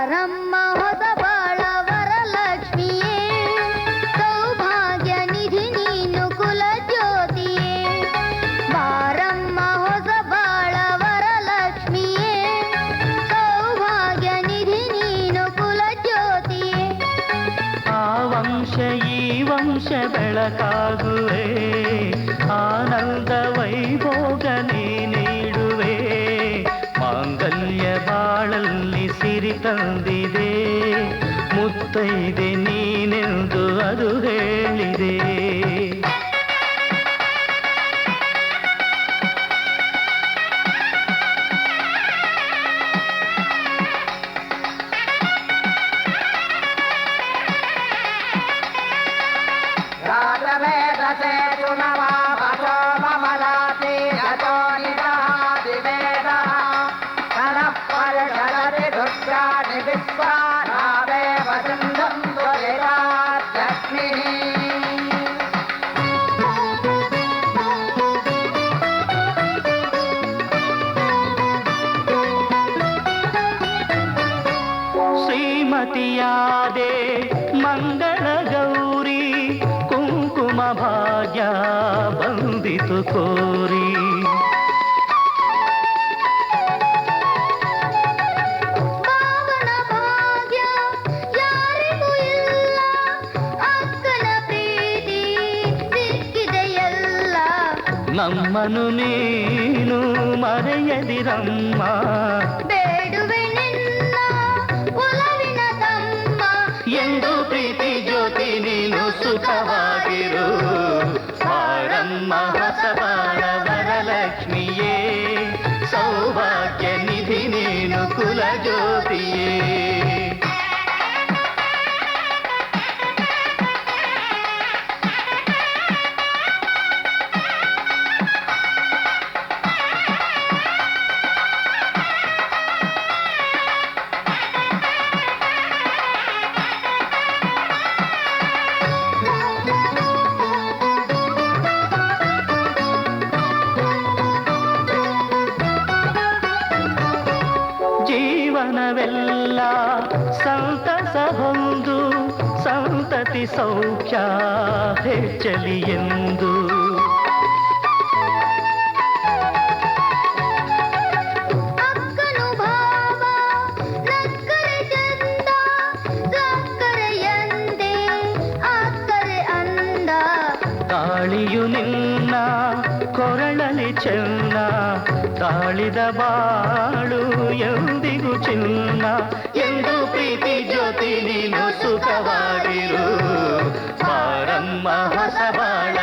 ಬಾರಮ್ಮ ಹೊಸ ಬಾಳ ವರಲಕ್ಷ್ಮಿಯೇ, ಸೌಭಾಗ್ಯ ನಿಧಿ ನೀನು ಕುಲ ಜ್ಯೋತಿಯೇ. ಬಾರಮ್ಮ ಹೊಸ ಬಾಳ ವರಲಕ್ಷ್ಮಿಯೇ, ಸೌಭಾಗ್ಯ ನಿಧಿ ನೀನು ಕುಲ ಜ್ಯೋತಿಯೇ. ಆ ವಂಶ ಈ ವಂಶ ಬೆಳಕಾಗುವೆ, ಆನಂದ ವೈಭೋಗ ನೀ ನೀಡುವೆ. ಮಾಂಗಲ್ಯ ಬಾಳಲ್ಲಿ ಸಿರಿ ತಂದಿದೆ, ಮುತ್ತೈದೆ ನೀನೆಂದು ಅದು ಹೇಳಿದೆ. ಶ್ರೀಮತಿಯಾದೆ ಮಂಗಳ ಗೌರಿ, ಕುಂಕುಮ ಭಾಗ್ಯ ಬಂದಿತು ಕೋರಿ. ಭಾವನ ಭಾಗ್ಯ ಯಾರಿಗೂ ಇಲ್ಲ, ಅಕ್ಕನ ಪ್ರೀತಿ ಸಿಕ್ಕಿದೆಯಲ್ಲ. ನಮ್ಮನು ನೀನು ಮರೆಯದಿರಮ್ಮ, ಬೇಡುವೆ ನಿನ್ನ ಒಲವಿನ ತಮ್ಮ. ಎಂದು ಪ್ರೀತಿ ಜ್ಯೋತಿ ನೀನು ಸುಖವಾಗಿರು. ಬಾರಮ್ಮ ಹೊಸ ಬಾಳ ವರಲಕ್ಷ್ಮಿಯೇ, ಸೌಭಾಗ್ಯ ನಿಧಿ ನೀನು ಕುಲ ಜ್ಯೋತಿಯೇ. ಜೀವನವೆಲ್ಲ ಸಂತಸ ಹೊಂದು, ಸಂತತಿ ಸೌಖ್ಯ ಹೆಚ್ಚಲಿ ಎಂದು. ಅಕ್ಕನು ಭಾವ ನಕ್ಕರೆ ಚಂದ, ಸಕ್ಕರೆಯಂದೆ ಅಕ್ಕರೆ ಅಂದ. ತಾಳಿಯು ನಿನ್ನ ಕೊರಳಲಿ ಚೆನ್ನ, ತಾಳಿದ ಬಾಳು ಎಂದಿಗೂ ಚಿನ್ನ. ಎಂದು ಪ್ರೀತಿ ಜ್ಯೋತಿ ನೀನು ಸುಖವಾಗಿರು. ಬಾರಮ್ಮ ಹೊಸ ಬಾಳ